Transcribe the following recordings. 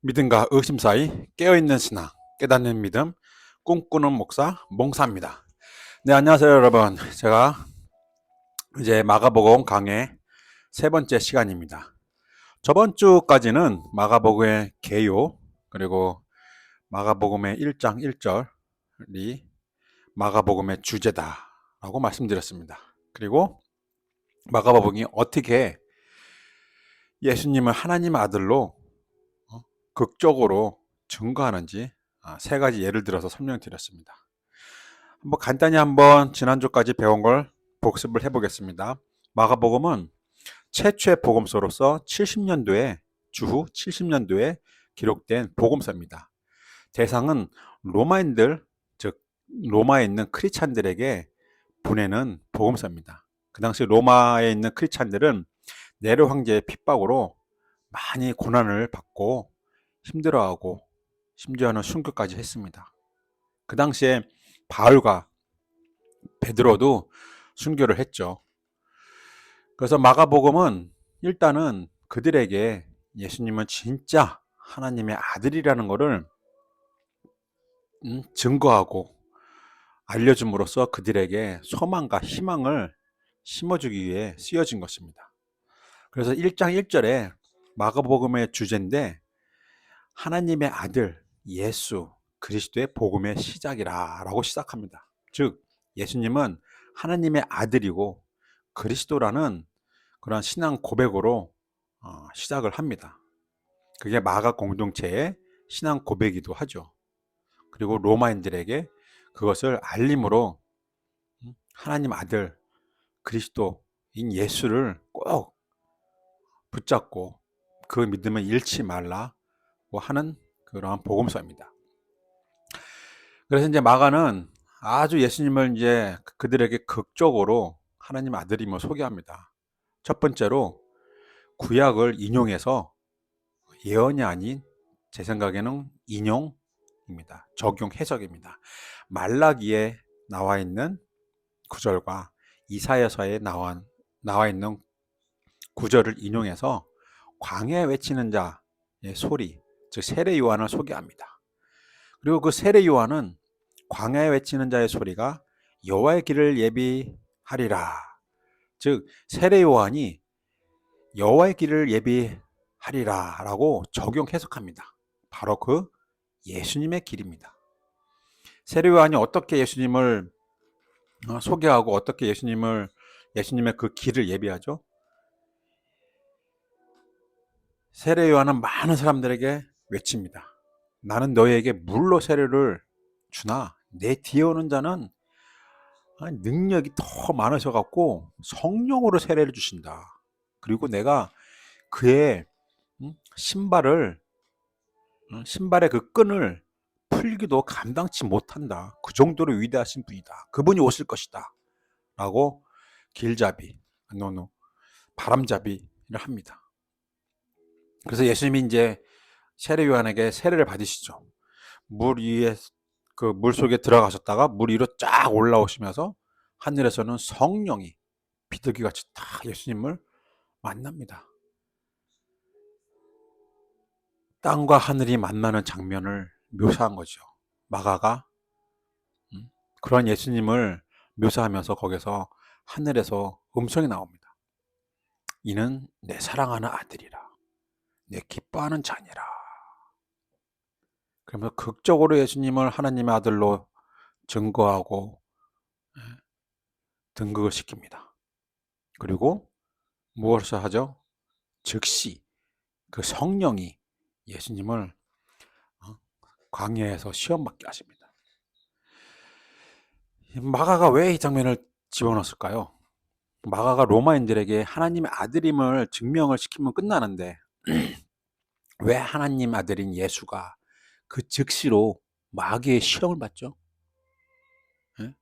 믿음과 의심 사이 깨어있는 신앙, 깨닫는 믿음, 꿈꾸는 목사, 몽사입니다. 네, 안녕하세요, 여러분. 제가 이제 마가복음 강의 세 번째 시간입니다. 저번 주까지는 마가복음의 개요, 그리고 마가복음의 1장 1절이 마가복음의 주제다라고 말씀드렸습니다. 그리고 마가복음이 어떻게 예수님을 하나님 아들로 극적으로 증거하는지 세 가지 예를 들어서 설명드렸습니다. 간단히 한번 지난주까지 배운 걸 복습을 해보겠습니다. 마가복음은 최초의 복음서로서 70년도에 주후 70년도에 기록된 복음서입니다. 대상은 로마인들, 즉 로마에 있는 크리스찬들에게 보내는 복음서입니다. 그 당시 로마에 있는 크리스찬들은 네로 황제의 핍박으로 많이 고난을 받고 힘들어하고 심지어는 순교까지 했습니다. 그 당시에 바울과 베드로도 순교를 했죠. 그래서 마가복음은 일단은 그들에게 예수님은 진짜 하나님의 아들이라는 것을 증거하고 알려줌으로써 그들에게 소망과 희망을 심어주기 위해 쓰여진 것입니다. 그래서 1장 1절에 마가복음의 주제인데 하나님의 아들 예수 그리스도의 복음의 시작이라 라고 시작합니다. 즉 예수님은 하나님의 아들이고 그리스도라는 그런 신앙 고백으로 시작을 합니다. 그게 마가 공동체의 신앙 고백이기도 하죠. 그리고 로마인들에게 그것을 알림으로 하나님 아들 그리스도인 예수를 꼭 붙잡고 그 믿음을 잃지 말라고 하는 그러한 복음서입니다. 그래서 이제 마가는 아주 예수님을 이제 그들에게 극적으로 하나님 아들임을 소개합니다. 첫 번째로 구약을 인용해서 예언이 아닌 제 생각에는 인용입니다. 적용 해석입니다. 말라기에 나와 있는 구절과 이사야서에 나와 있는 구절을 인용해서 광야에 외치는 자의 소리, 즉 세례 요한을 소개합니다. 그리고 그 세례 요한은 광야에 외치는 자의 소리가 여호와의 길을 예비하리라. 즉 세례 요한이 여호와의 길을 예비하리라라고 적용 해석합니다. 바로 그 예수님의 길입니다. 세례 요한이 어떻게 예수님을 소개하고 어떻게 예수님의 그 길을 예비하죠? 세례 요한은 많은 사람들에게 외칩니다. 나는 너희에게 물로 세례를 주나 내 뒤에 오는 자는 능력이 더 많으셔 갖고 성령으로 세례를 주신다. 그리고 내가 그의 신발의 그 끈을 풀기도 감당치 못한다. 그 정도로 위대하신 분이다. 그분이 오실 것이다. 라고 길잡이, 바람잡이를 합니다. 그래서 예수님이 이제 세례 요한에게 세례를 받으시죠. 물 위에 그 물 속에 들어가셨다가 물 위로 쫙 올라오시면서 하늘에서는 성령이 비둘기같이 딱 예수님을 만납니다. 땅과 하늘이 만나는 장면을 묘사한 거죠. 마가가 그런 예수님을 묘사하면서 거기서 하늘에서 음성이 나옵니다. 이는 내 사랑하는 아들이라. 내 기뻐하는 자니라. 그러면서 극적으로 예수님을 하나님의 아들로 증거하고 등극을 시킵니다. 그리고 무엇을 하죠? 즉시 그 성령이 예수님을 광야에서 시험받게 하십니다. 마가가 왜 이 장면을 집어넣었을까요? 마가가 로마인들에게 하나님의 아들임을 증명을 시키면 끝나는데 왜 하나님 아들인 예수가 그 즉시로 마귀의 시험을 받죠? 예?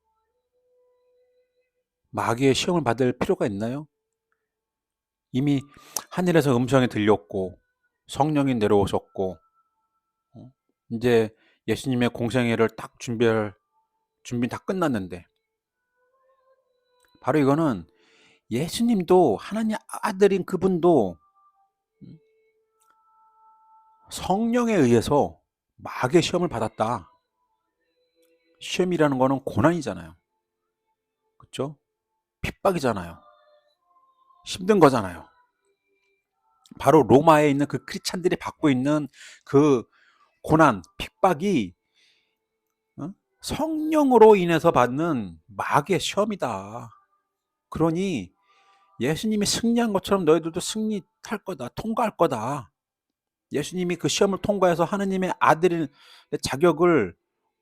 마귀의 시험을 받을 필요가 있나요? 이미 하늘에서 음성이 들렸고 성령이 내려오셨고 이제 예수님의 공생애를 딱 준비 다 끝났는데 바로 이거는 예수님도 하나님 아들인 그분도 성령에 의해서 마귀의 시험을 받았다. 시험이라는 거는 고난이잖아요. 그렇죠? 핍박이잖아요. 힘든 거잖아요. 바로 로마에 있는 그 크리스찬들이 받고 있는 그 고난, 핍박이 성령으로 인해서 받는 마귀의 시험이다. 그러니 예수님이 승리한 것처럼 너희들도 승리할 거다. 통과할 거다. 예수님이 그 시험을 통과해서 하느님의 아들의 자격을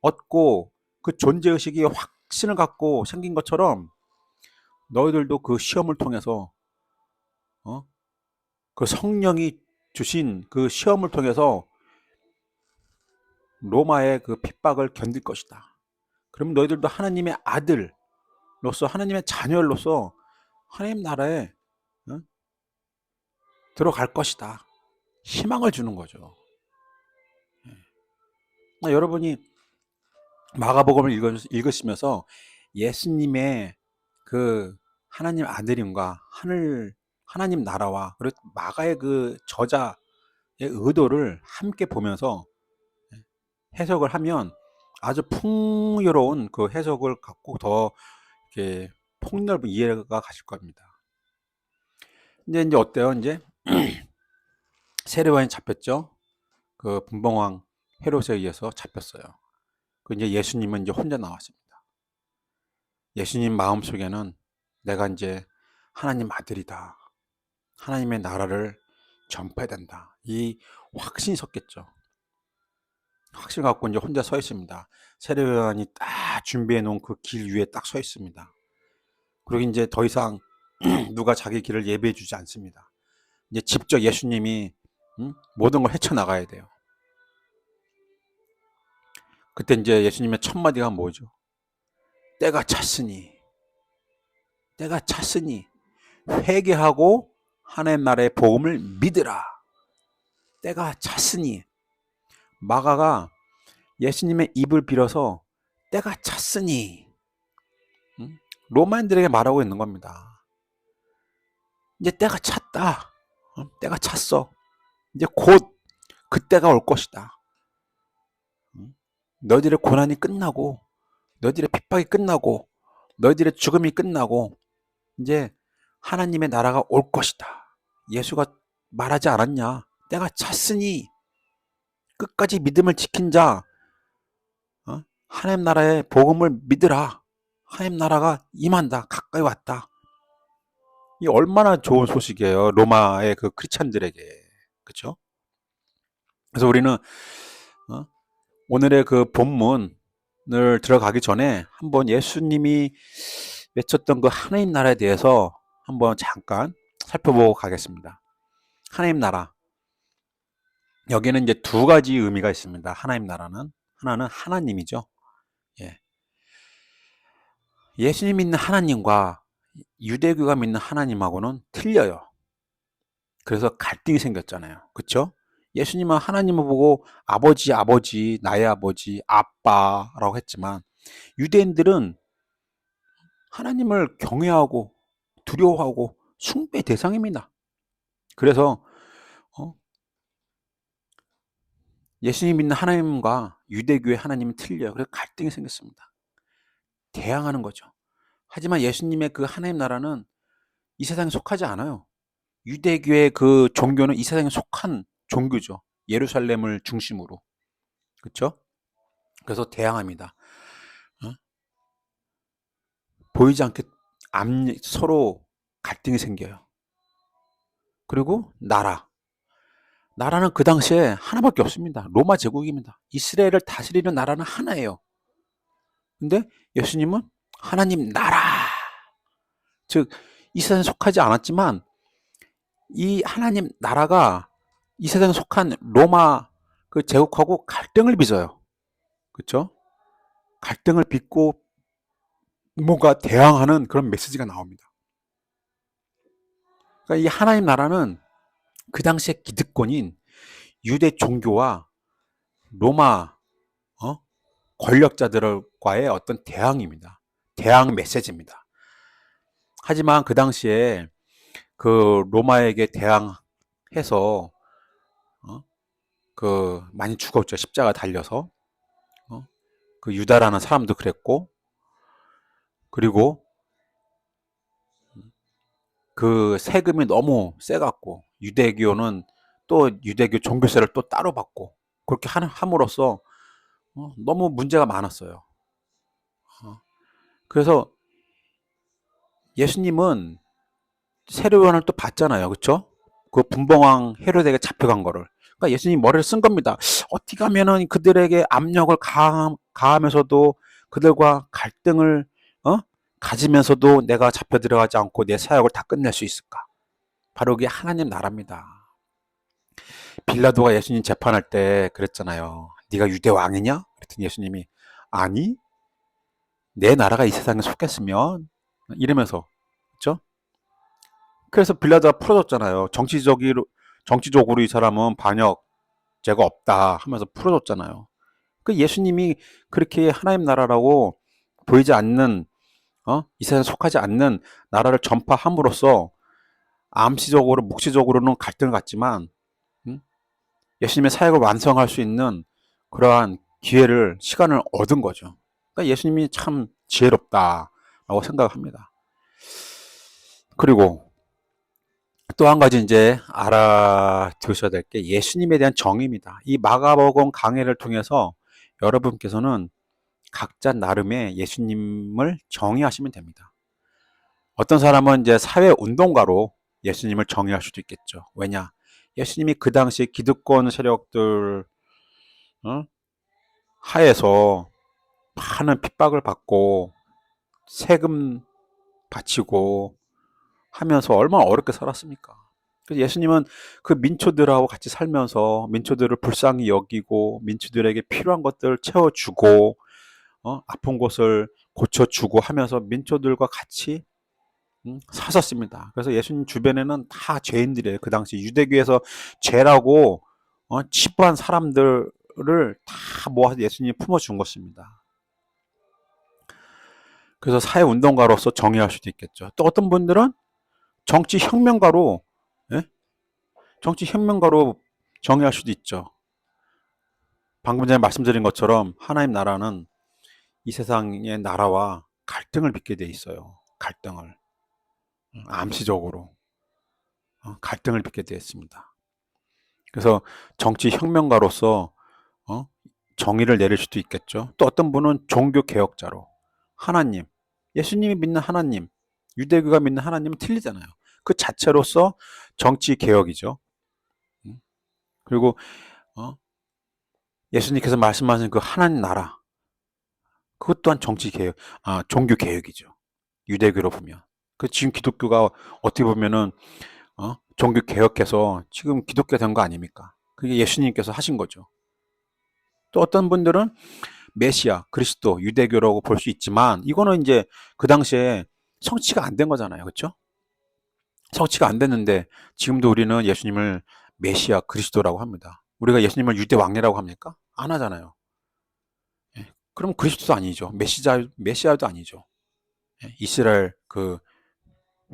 얻고 그 존재의식이 확신을 갖고 생긴 것처럼 너희들도 그 시험을 통해서 그 성령이 주신 그 시험을 통해서 로마의 그 핍박을 견딜 것이다. 그러면 너희들도 하나님의 아들로서 하나님의 자녀로서 하나님 나라에 들어갈 것이다. 희망을 주는 거죠. 여러분이 마가복음을 읽으시면서 예수님의 그 하나님 아들임과 하나님 나라와 그리고 마가의 그 저자의 의도를 함께 보면서 해석을 하면 아주 풍요로운 그 해석을 갖고 더 이렇게 폭넓은 이해가 가실 겁니다. 이제 어때요? 이제 세례요한이 잡혔죠. 그 분봉왕 헤롯에 의해서 잡혔어요. 그 이제 예수님은 이제 혼자 나왔습니다. 예수님 마음속에는 내가 이제 하나님 아들이다. 하나님의 나라를 전파해야 된다. 이 확신이 섰겠죠. 확신 갖고 이제 혼자 서 있습니다. 세례요한이 딱 준비해 놓은 그 길 위에 딱 서 있습니다. 그리고 이제 더 이상 누가 자기 길을 예배해 주지 않습니다. 이제 직접 예수님이 모든 걸 헤쳐나가야 돼요. 그때 이제 예수님의 첫 마디가 뭐죠? 때가 찼으니 회개하고 하나님 나라의 복음을 믿으라. 때가 찼으니. 마가가 예수님의 입을 빌어서 때가 찼으니 로마인들에게 말하고 있는 겁니다. 이제 때가 찼다. 때가 찼어. 이제 곧 그때가 올 것이다. 너희들의 고난이 끝나고 너희들의 핍박이 끝나고 너희들의 죽음이 끝나고 이제 하나님의 나라가 올 것이다. 예수가 말하지 않았냐? 때가 찼으니 끝까지 믿음을 지킨 자 하나님 나라의 복음을 믿으라. 하나님 나라가 임한다. 가까이 왔다. 이 얼마나 좋은 소식이에요. 로마의 그 크리스찬들에게. 그렇죠? 그래서 우리는 오늘의 그 본문을 들어가기 전에 한번 예수님이 외쳤던 그 하나님 나라에 대해서 한번 잠깐 살펴보고 가겠습니다. 하나님 나라. 여기는 이제 두 가지 의미가 있습니다. 하나님 나라는. 하나는 하나님이죠. 예. 예수님 믿는 하나님과 유대교가 믿는 하나님하고는 틀려요. 그래서 갈등이 생겼잖아요. 그렇죠? 예수님은 하나님을 보고 아버지, 나의 아버지, 아빠라고 했지만 유대인들은 하나님을 경외하고 두려워하고 숭배 대상입니다. 그래서 예수님 믿는 하나님과 유대교의 하나님은 틀려요. 그래서 갈등이 생겼습니다. 대항하는 거죠. 하지만 예수님의 그 하나님 나라는 이 세상에 속하지 않아요. 유대교의 그 종교는 이 세상에 속한 종교죠. 예루살렘을 중심으로. 그렇죠? 그래서 대항합니다. 보이지 않게 서로 갈등이 생겨요. 그리고 나라는 그 당시에 하나밖에 없습니다. 로마 제국입니다. 이스라엘을 다스리는 나라는 하나예요. 근데 예수님은 하나님 나라, 즉 이 세상에 속하지 않았지만 이 하나님 나라가 이 세상에 속한 로마 그 제국하고 갈등을 빚어요. 그렇죠? 갈등을 빚고 뭔가 대항하는 그런 메시지가 나옵니다. 그러니까 이 하나님 나라는 그 당시의 기득권인 유대 종교와 로마 권력자들과의 어떤 대항입니다. 대항 메시지입니다. 하지만 그 당시에 그 로마에게 대항해서 많이 죽었죠. 십자가 달려서. 어? 그 유다라는 사람도 그랬고, 그리고 그 세금이 너무 세갖고, 유대교는 또 유대교 종교세를 또 따로 받고, 그렇게 함으로써 너무 문제가 많았어요. 그래서 예수님은 세례요한을 또 봤잖아요. 그쵸? 그 분봉왕 헤로데에게 잡혀간 거를. 그러니까 예수님이 머리를 쓴 겁니다. 어떻게 하면은 그들에게 압력을 가하면서도 그들과 갈등을 가지면서도 내가 잡혀 들어가지 않고 내 사역을 다 끝낼 수 있을까? 바로 그게 하나님 나라입니다. 빌라도가 예수님 재판할 때 그랬잖아요. 네가 유대 왕이냐? 그랬더니 예수님이 아니, 내 나라가 이 세상에 속했으면 이러면서, 그렇죠? 그래서 빌라도가 풀어줬잖아요. 정치적으로 이 사람은 반역죄가 없다 하면서 풀어줬잖아요. 그 예수님이 그렇게 하나님 나라라고 보이지 않는, 이 세상에 속하지 않는 나라를 전파함으로써 암시적으로, 묵시적으로는 갈등을 갖지만, 예수님의 사역을 완성할 수 있는 그러한 시간을 얻은 거죠. 그러니까 예수님이 참 지혜롭다라고 생각합니다. 그리고 또 한 가지 이제 알아두셔야 될 게 예수님에 대한 정의입니다. 이 마가복음 강해를 통해서 여러분께서는 각자 나름의 예수님을 정의하시면 됩니다. 어떤 사람은 이제 사회 운동가로 예수님을 정의할 수도 있겠죠. 왜냐? 예수님이 그 당시 기득권 세력들 하에서 많은 핍박을 받고 세금 바치고 하면서 얼마나 어렵게 살았습니까? 그래서 예수님은 그 민초들하고 같이 살면서 민초들을 불쌍히 여기고 민초들에게 필요한 것들을 채워주고 아픈 곳을 고쳐주고 하면서 민초들과 같이 사셨습니다. 그래서 예수님 주변에는 다 죄인들이에요. 그 당시 유대교에서 죄라고 치부한 사람들을 다 모아서 예수님이 품어준 것입니다. 그래서 사회운동가로서 정의할 수도 있겠죠. 또 어떤 분들은 정치혁명가로, 예? 정치혁명가로 정의할 수도 있죠. 방금 전에 말씀드린 것처럼 하나님 나라는 이 세상의 나라와 갈등을 빚게 돼 있어요. 갈등을. 암시적으로. 갈등을 빚게 되어 있습니다. 그래서 정치혁명가로서 정의를 내릴 수도 있겠죠. 또 어떤 분은 종교개혁자로 하나님, 예수님이 믿는 하나님, 유대교가 믿는 하나님은 틀리잖아요. 그 자체로서 정치개혁이죠. 그리고 예수님께서 말씀하신 그 하나님 나라, 그것 또한 정치개혁, 종교개혁이죠. 유대교로 보면. 그 지금 기독교가 어떻게 보면은 종교 개혁해서 지금 기독교 된 거 아닙니까? 그게 예수님께서 하신 거죠. 또 어떤 분들은 메시아, 그리스도, 유대교라고 볼 수 있지만 이거는 이제 그 당시에 성취가 안 된 거잖아요. 그렇죠? 성취가 안 됐는데 지금도 우리는 예수님을 메시아, 그리스도라고 합니다. 우리가 예수님을 유대 왕이라고 합니까? 안 하잖아요. 예. 그럼 그리스도도 아니죠. 메시아도 아니죠. 예. 이스라엘 그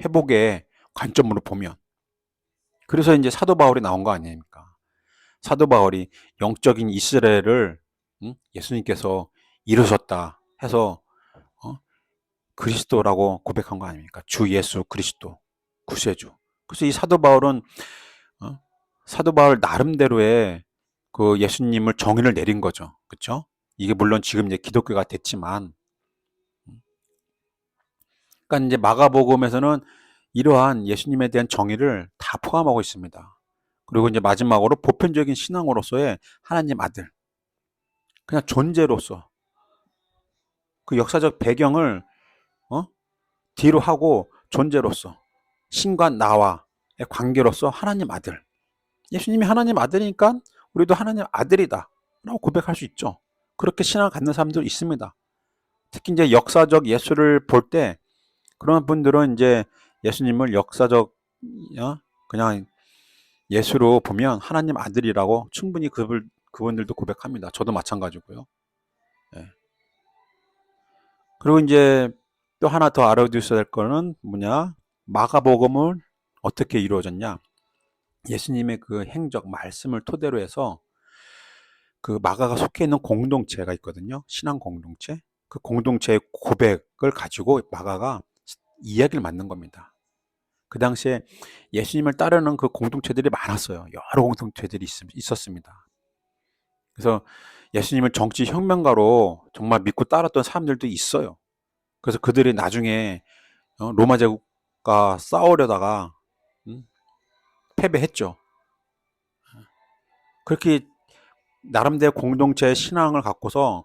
회복의 관점으로 보면. 그래서 이제 사도 바울이 나온 거 아닙니까? 사도 바울이 영적인 이스라엘을 예수님께서 이루셨다 해서 그리스도라고 고백한 거 아닙니까? 주 예수 그리스도 구세주. 그래서 이 사도 바울은 사도 바울 나름대로의 그 예수님을 정의를 내린 거죠. 그렇죠? 이게 물론 지금 이제 기독교가 됐지만, 그러니까 이제 마가복음에서는 이러한 예수님에 대한 정의를 다 포함하고 있습니다. 그리고 이제 마지막으로 보편적인 신앙으로서의 하나님 아들, 그냥 존재로서 그 역사적 배경을 뒤로 하고 존재로서 신과 나와의 관계로서 하나님 아들. 예수님이 하나님 아들이니까 우리도 하나님 아들이다 라고 고백할 수 있죠. 그렇게 신앙을 갖는 사람도 있습니다. 특히 이제 역사적 예수를 볼 때 그런 분들은 이제 예수님을 역사적 그냥 예수로 보면 하나님 아들이라고 충분히 그분들도 고백합니다. 저도 마찬가지고요. 예. 그리고 이제 또 하나 더 알아두셔야 될 거는 뭐냐? 마가복음은 어떻게 이루어졌냐? 예수님의 그 행적 말씀을 토대로 해서 그 마가가 속해 있는 공동체가 있거든요. 신앙 공동체. 그 공동체의 고백을 가지고 마가가 이야기를 만든 겁니다. 그 당시에 예수님을 따르는 그 공동체들이 많았어요. 여러 공동체들이 있었습니다. 그래서 예수님을 정치 혁명가로 정말 믿고 따랐던 사람들도 있어요. 그래서 그들이 나중에 로마 제국과 싸우려다가 패배했죠. 그렇게 나름대로 공동체의 신앙을 갖고서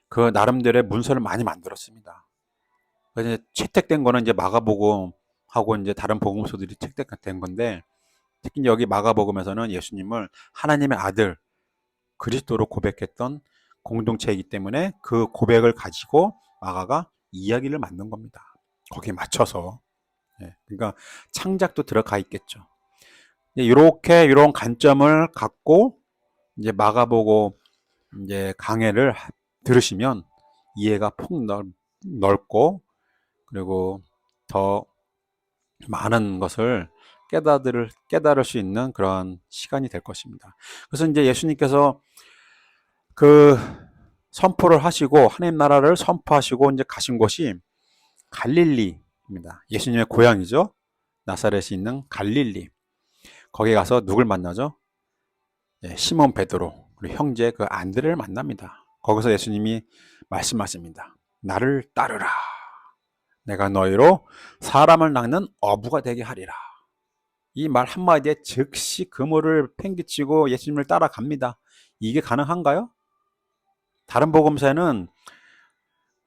그 나름대로의 문서를 많이 만들었습니다. 그래서 이제 채택된 거는 이제 마가복음하고 이제 다른 복음서들이 채택된 건데, 특히 여기 마가복음에서는 예수님을 하나님의 아들 그리스도로 고백했던 공동체이기 때문에 그 고백을 가지고 마가가 이야기를 만든 겁니다. 거기에 맞춰서. 그러니까 창작도 들어가 있겠죠. 이렇게 이런 관점을 갖고 이제 마가복음 이제 강해를 들으시면 이해가 폭 넓고, 그리고 더 많은 것을 깨달을 수 있는 그런 시간이 될 것입니다. 그래서 이제 예수님께서 그 선포를 하시고 하나님 나라를 선포하시고 이제 가신 곳이 갈릴리입니다. 예수님의 고향이죠. 나사렛이 있는 갈릴리. 거기 가서 누굴 만나죠? 시몬 베드로 그리고 형제 그 안드레를 만납니다. 거기서 예수님이 말씀하십니다. 나를 따르라. 내가 너희로 사람을 낚는 어부가 되게 하리라. 이 말 한마디에 즉시 그물을 팽개치고 예수님을 따라갑니다. 이게 가능한가요? 다른 복음서에는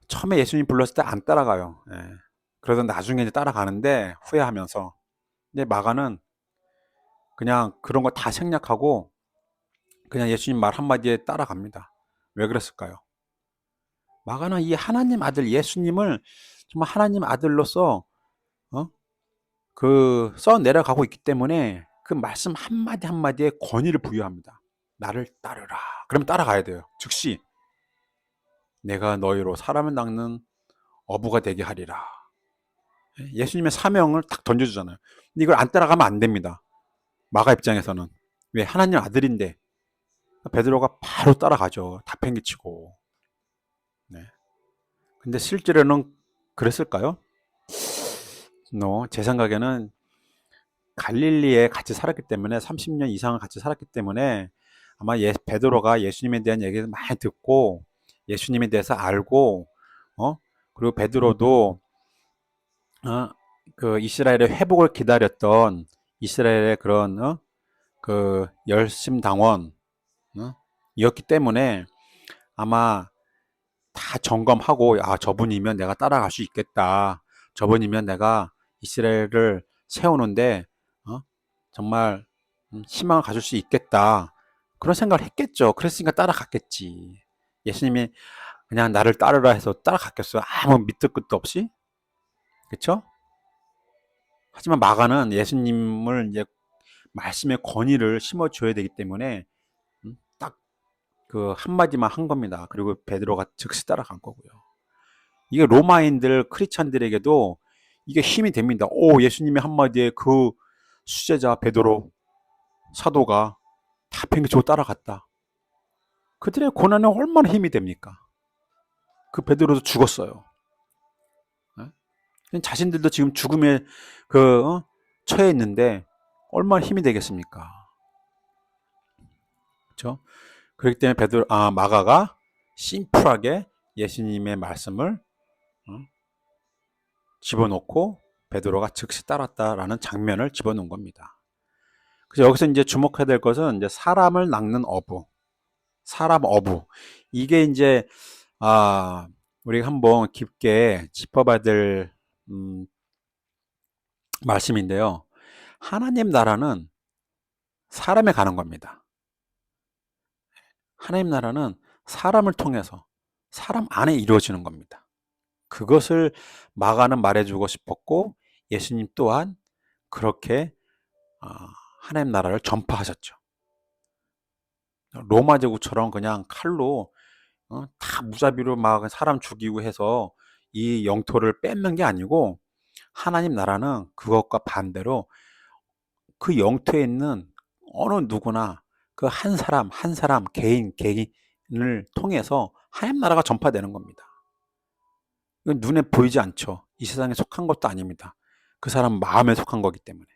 처음에 예수님 불렀을 때 안 따라가요. 그러다 나중에 이제 따라가는데 후회하면서. 근데 마가는 그냥 그런 거 다 생략하고 그냥 예수님 말 한마디에 따라갑니다. 왜 그랬을까요? 마가는 이 하나님 아들 예수님을 정말 하나님 아들로서 써 내려가고 있기 때문에 그 말씀 한마디 한마디에 권위를 부여합니다. 나를 따르라. 그러면 따라가야 돼요. 즉시 내가 너희로 사람을 낚는 어부가 되게 하리라. 예수님의 사명을 딱 던져주잖아요. 근데 이걸 안 따라가면 안 됩니다. 마가 입장에서는. 왜? 하나님 아들인데. 베드로가 바로 따라가죠. 다 팽개치고. 네. 근데 실제로는 그랬을까요? 제 생각에는 갈릴리에 같이 살았기 때문에 30년 이상을 같이 살았기 때문에 아마 베드로가 예수님에 대한 얘기를 많이 듣고 예수님에 대해서 알고 그리고 베드로도 그 이스라엘의 회복을 기다렸던 이스라엘의 그런 그 열심당원 이었기 때문에 아마 다 점검하고 저분이면 내가 따라갈 수 있겠다. 저분이면 내가 이스라엘을 세우는데 정말 희망을 가질 수 있겠다. 그런 생각을 했겠죠. 그랬으니까 따라갔겠지. 예수님이 그냥 나를 따르라 해서 따라갔겠어요. 아무 밑도 끝도 없이. 그렇죠? 하지만 마가는 예수님을 이제 말씀의 권위를 심어줘야 되기 때문에 딱 그 한마디만 한 겁니다. 그리고 베드로가 즉시 따라간 거고요. 이게 로마인들 크리스찬들에게도 이게 힘이 됩니다. 예수님의 한마디에 그 수제자 베드로 사도가 다 팽개치고 따라갔다. 그들의 고난에 얼마나 힘이 됩니까? 그 베드로도 죽었어요. 자신들도 지금 죽음에 처해 있는데 얼마나 힘이 되겠습니까? 그렇죠? 그렇기 때문에 마가가 심플하게 예수님의 말씀을 집어넣고 베드로가 즉시 따랐다라는 장면을 집어넣은 겁니다. 그래서 여기서 이제 주목해야 될 것은 이제 사람을 낚는 어부, 사람 어부. 이게 이제 우리가 한번 깊게 짚어봐야 될 말씀인데요. 하나님 나라는 사람에 가는 겁니다. 하나님 나라는 사람을 통해서 사람 안에 이루어지는 겁니다. 그것을 마가는 말해주고 싶었고 예수님 또한 그렇게 하나님 나라를 전파하셨죠. 로마 제국처럼 그냥 칼로 다 무자비로 막 사람 죽이고 해서 이 영토를 뺏는 게 아니고 하나님 나라는 그것과 반대로 그 영토에 있는 어느 누구나 그 한 사람 한 사람 개인을 통해서 하나님 나라가 전파되는 겁니다. 이건 눈에 보이지 않죠. 이 세상에 속한 것도 아닙니다. 그 사람 마음에 속한 거기 때문에.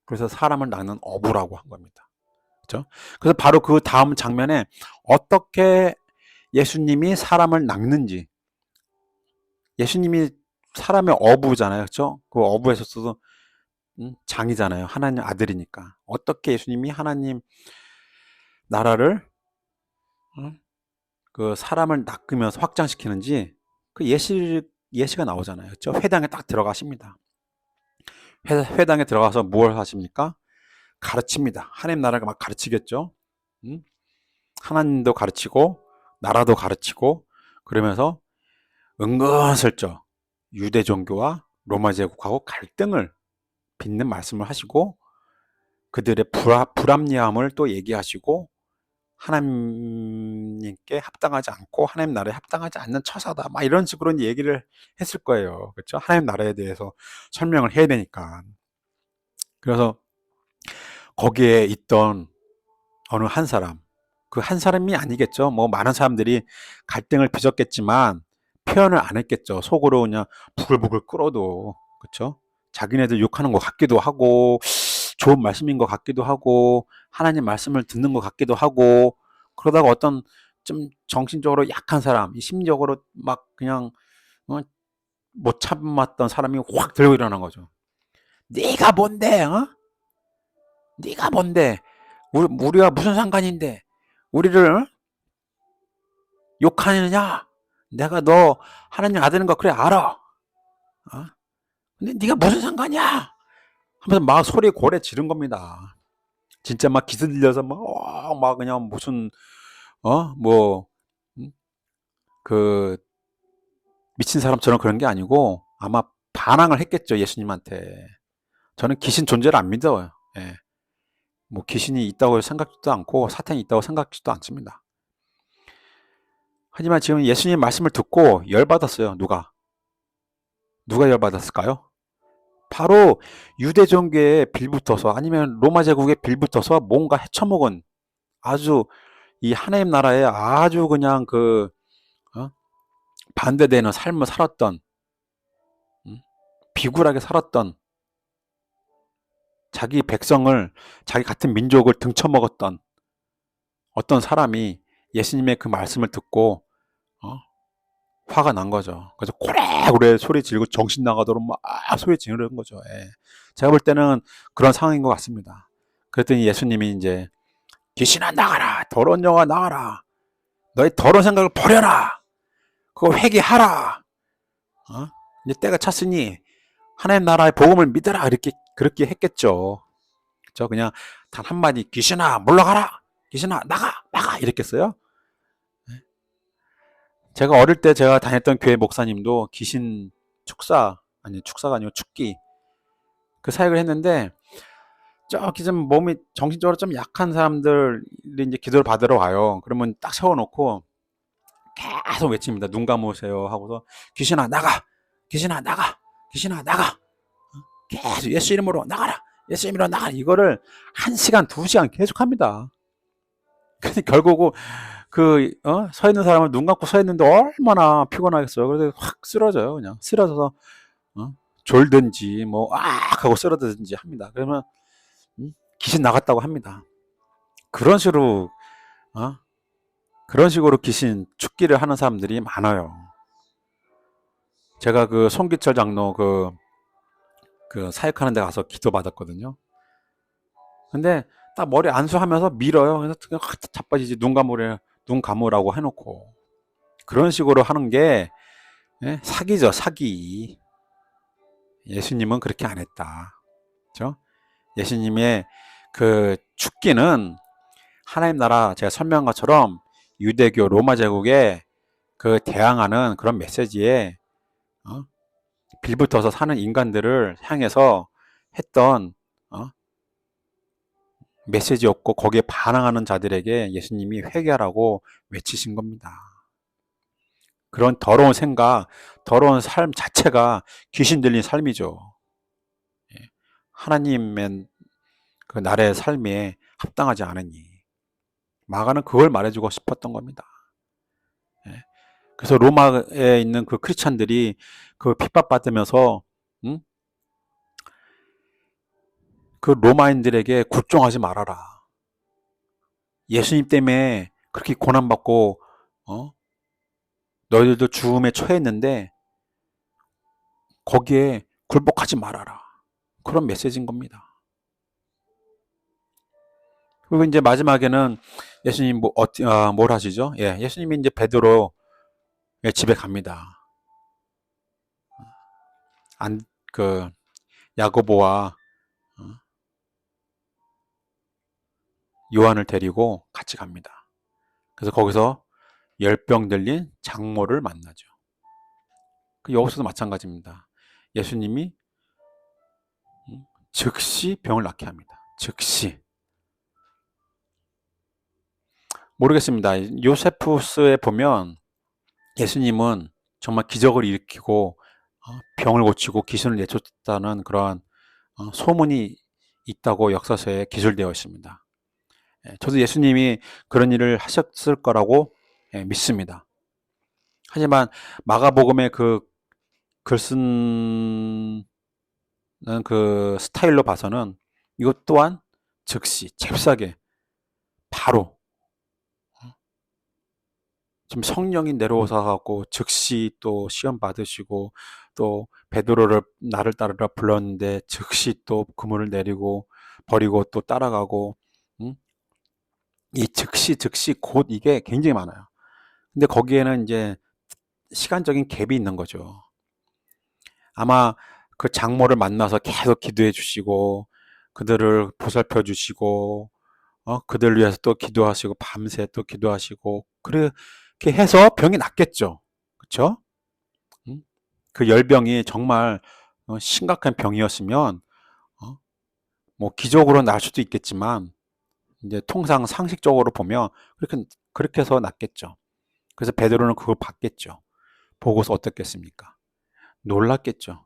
그래서 사람을 낳는 어부라고 한 겁니다. 그렇죠? 그래서 바로 그 다음 장면에 어떻게 예수님이 사람을 낚는지, 예수님이 사람의 어부잖아요. 그렇죠? 그 어부에서도 장이잖아요. 하나님 아들이니까. 어떻게 예수님이 하나님 나라를 그 사람을 낚으면서 확장시키는지 그 예시가 나오잖아요. 그렇죠? 회당에 딱 들어가십니다. 회당에 들어가서 무엇을 하십니까? 가르칩니다. 하나님 나라가 막 가르치겠죠. 하나님도 가르치고 나라도 가르치고 그러면서 은근슬쩍 유대 종교와 로마 제국하고 갈등을 빚는 말씀을 하시고 그들의 불합리함을 또 얘기하시고 하나님께 합당하지 않고 하나님 나라에 합당하지 않는 처사다 막 이런 식으로 얘기를 했을 거예요. 그렇죠? 하나님 나라에 대해서 설명을 해야 되니까. 그래서 거기에 있던 어느 한 사람, 그 한 사람이 아니겠죠. 뭐 많은 사람들이 갈등을 빚었겠지만 표현을 안 했겠죠. 속으로 그냥 부글부글 끓어도. 그렇죠? 자기네들 욕하는 것 같기도 하고 좋은 말씀인 것 같기도 하고 하나님 말씀을 듣는 것 같기도 하고 그러다가 어떤 좀 정신적으로 약한 사람, 심적으로 막 그냥 못 참았던 사람이 확 들고 일어난 거죠. 네가 뭔데? 어? 네가 뭔데? 우리가 무슨 상관인데? 우리를 욕하느냐? 내가 너 하나님 아들인 거 그래 알아. 어? 근데 네가 무슨 상관이야? 하면서 막 소리 고래 지른 겁니다. 진짜 막 기슬려서 막 그냥 무슨 뭐 그 미친 사람처럼 그런 게 아니고 아마 반항을 했겠죠 예수님한테. 저는 귀신 존재를 안 믿어요. 예. 뭐 귀신이 있다고 생각지도 않고 사탄이 있다고 생각지도 않습니다. 하지만 지금 예수님 말씀을 듣고 열받았어요. 누가 열받았을까요? 바로 유대 종교에 빌붙어서 아니면 로마 제국에 빌붙어서 뭔가 헤쳐먹은 아주 이 하나님 나라에 아주 그냥 어? 반대되는 삶을 살았던 비굴하게 살았던 자기 백성을 자기 같은 민족을 등쳐먹었던 어떤 사람이 예수님의 그 말씀을 듣고 화가 난 거죠. 그래서 고래고래 소리 지르고 정신 나가도록 막 소리 지르는 거죠. 예. 제가 볼 때는 그런 상황인 것 같습니다. 그랬더니 예수님이 이제 귀신아 나가라, 더러운 영아 나가라, 너의 더러운 생각을 버려라, 그거 회개하라. 이제 때가 찼으니 하나님 나라의 복음을 믿어라 이렇게 그렇게 했겠죠. 그렇죠? 그냥 단 한마디 귀신아 물러가라, 귀신아 나가 이렇게 했어요. 제가 어릴 때 제가 다녔던 교회 목사님도 귀신 축사가 아니고 축기 그 사역을 했는데 저기 좀 몸이 정신적으로 좀 약한 사람들이 이제 기도를 받으러 와요. 그러면 딱 세워놓고 계속 외칩니다. 눈 감으세요 하고서 귀신아 나가, 귀신아 나가, 귀신아 나가. 계속 예수 이름으로 나가라, 예수 이름으로 나가라. 이거를 1시간, 2시간 계속 합니다. 근데 결국은 서 있는 사람은 눈 감고 서 있는데 얼마나 피곤하겠어요. 그래서 확 쓰러져요. 그냥 쓰러져서 졸든지 하고 쓰러지든지 합니다. 그러면 귀신 나갔다고 합니다. 그런 식으로 귀신 축기를 하는 사람들이 많아요. 제가 그 송기철 장로 그 사역하는 데 가서 기도 받았거든요. 근데 딱 머리 안수하면서 밀어요. 그래서 확 자빠지지. 눈 감으라고 해놓고 그런 식으로 하는 게 사기죠, 사기. 예수님은 그렇게 안 했다. 그렇죠? 예수님의 그 축기는 하나님 나라 제가 설명한 것처럼 유대교 로마 제국에 그 대항하는 그런 메시지에 빌붙어서 사는 인간들을 향해서 했던 메시지였고 거기에 반항하는 자들에게 예수님이 회개하라고 외치신 겁니다. 그런 더러운 생각, 더러운 삶 자체가 귀신 들린 삶이죠. 하나님의 그 나라의 삶에 합당하지 않으니. 마가는 그걸 말해주고 싶었던 겁니다. 예. 그래서 로마에 있는 그 크리스찬들이 그 핍박받으면서 음? 그 로마인들에게 굴종하지 말아라. 예수님 때문에 그렇게 고난받고 어? 너희들도 죽음에 처했는데 거기에 굴복하지 말아라. 그런 메시지인 겁니다. 그리고 이제 마지막에는 예수님 뭘 하시죠? 예, 예수님이 이제 베드로 집에 갑니다. 안, 그 야고보와 어, 요한을 데리고 같이 갑니다. 그래서 거기서 열병 들린 장모를 만나죠. 여기서도 마찬가지입니다. 예수님이 즉시 병을 낫게 합니다. 즉시. 모르겠습니다. 요세푸스에 보면 예수님은 정말 기적을 일으키고 병을 고치고 귀신을 내쫓았다는 그러한 소문이 있다고 역사서에 기술되어 있습니다. 저도 예수님이 그런 일을 하셨을 거라고 믿습니다. 하지만 마가복음의 그 글쓴 그 스타일로 봐서는 이것 또한 즉시 잽싸게 바로 지금 성령이 내려오사 갖고 즉시 또 시험 받으시고 또 베드로를 나를 따르라 불렀는데 즉시 또 그물을 내리고 버리고 또 따라가고 음? 이 즉시 곧 이게 굉장히 많아요. 근데 거기에는 이제 시간적인 갭이 있는 거죠. 아마 그 장모를 만나서 계속 기도해 주시고 그들을 보살펴 주시고 그들 위해서 또 기도하시고 밤새 또 기도하시고 그렇게 해서 병이 낫겠죠. 그렇죠? 그 열병이 정말 심각한 병이었으면 어, 뭐 기적으로 날 수도 있겠지만 이제 통상 상식적으로 보면 그렇게 해서 낫겠죠. 그래서 베드로는 그걸 봤겠죠. 보고서 어떻겠습니까? 놀랐겠죠.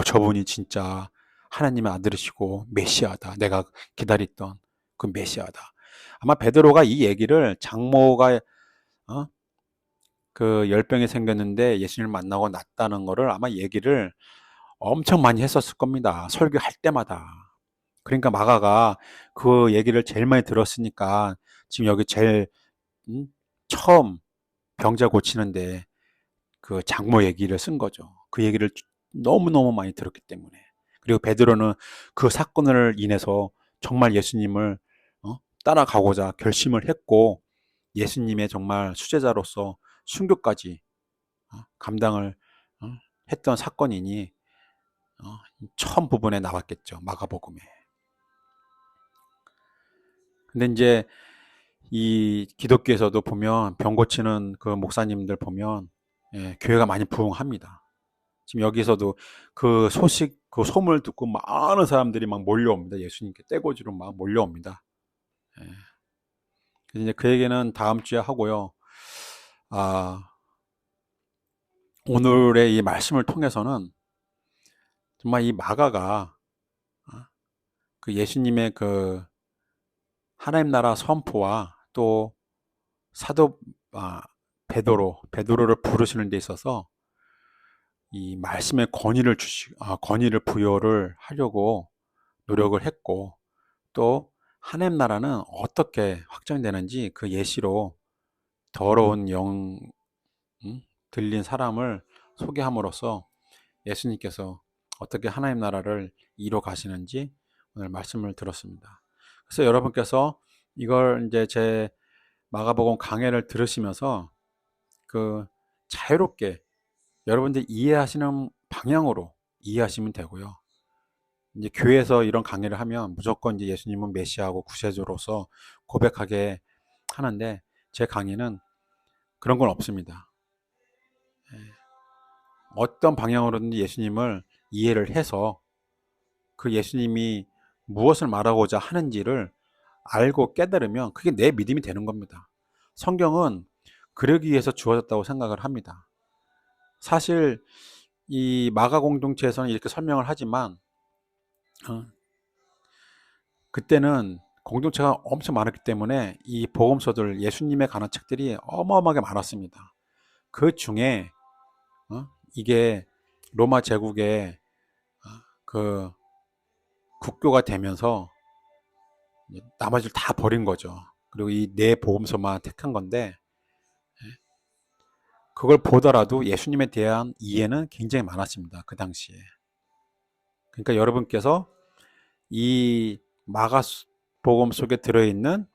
저분이 진짜 하나님의 아들이시고 메시아다. 내가 기다렸던 그 메시아다. 아마 베드로가 이 얘기를 장모가 어? 그 열병이 생겼는데 예수님을 만나고 낫다는 거를 아마 얘기를 엄청 많이 했었을 겁니다. 설교할 때마다. 그러니까 마가가 그 얘기를 제일 많이 들었으니까 지금 여기 제일 음? 처음 병자 고치는데 그 장모 얘기를 쓴 거죠. 그 얘기를 너무너무 많이 들었기 때문에. 그리고 베드로는 그 사건을 인해서 정말 예수님을 따라가고자 결심을 했고 예수님의 정말 수제자로서 순교까지 감당을 어, 했던 사건이니 처음 부분에 나왔겠죠. 마가복음에. 근데 이제 이 기독교에서도 보면 병 고치는 그 목사님들 보면 교회가 많이 부흥합니다. 지금 여기서도 그 소식, 그 소문을 듣고 많은 사람들이 막 몰려옵니다. 예수님께 떼거지로 막 몰려옵니다. 예. 그래서 이제 그 얘기는 다음 주에 하고요. 아, 오늘의 이 말씀을 통해서는 정말 이 마가가 그 예수님의 그 하나님 나라 선포와 또 사도 베드로를 부르시는 데 있어서 이 말씀의 권위를 부여를 하려고 노력을 했고 또 하나님 나라는 어떻게 확정되는지 그 예시로 더러운 영 들린 사람을 소개함으로써 예수님께서 어떻게 하나님 나라를 이뤄 가시는지 오늘 말씀을 들었습니다. 그래서 여러분께서 이걸 이제 제 마가복음 강해를 들으시면서 그 자유롭게 여러분들이 이해하시는 방향으로 이해하시면 되고요. 이제 교회에서 이런 강의를 하면 무조건 이제 예수님은 메시아고 구세주로서 고백하게 하는데 제 강의는 그런 건 없습니다. 어떤 방향으로든지 예수님을 이해를 해서 그 예수님이 무엇을 말하고자 하는지를 알고 깨달으면 그게 내 믿음이 되는 겁니다. 성경은 그러기 위해서 주어졌다고 생각을 합니다. 사실 이 마가 공동체에서는 이렇게 설명을 하지만 그때는 공동체가 엄청 많았기 때문에 이 복음서들, 예수님에 관한 책들이 어마어마하게 많았습니다. 그 중에 이게 로마 제국의 그 국교가 되면서 나머지를 다 버린 거죠. 그리고 이 네 복음서만 택한 건데, 그걸 보더라도 예수님에 대한 이해는 굉장히 많았습니다. 그 당시에. 그러니까 여러분께서 이 마가복음 속에 들어있는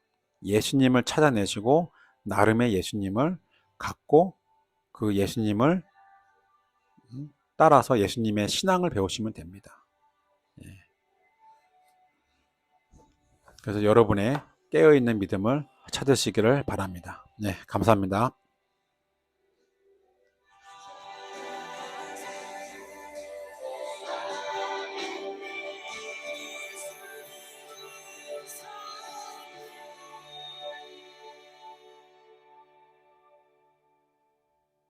예수님을 찾아내시고 나름의 예수님을 갖고 그 예수님을 따라서 예수님의 신앙을 배우시면 됩니다. 그래서 여러분의 깨어있는 믿음을 찾으시기를 바랍니다. 네, 감사합니다.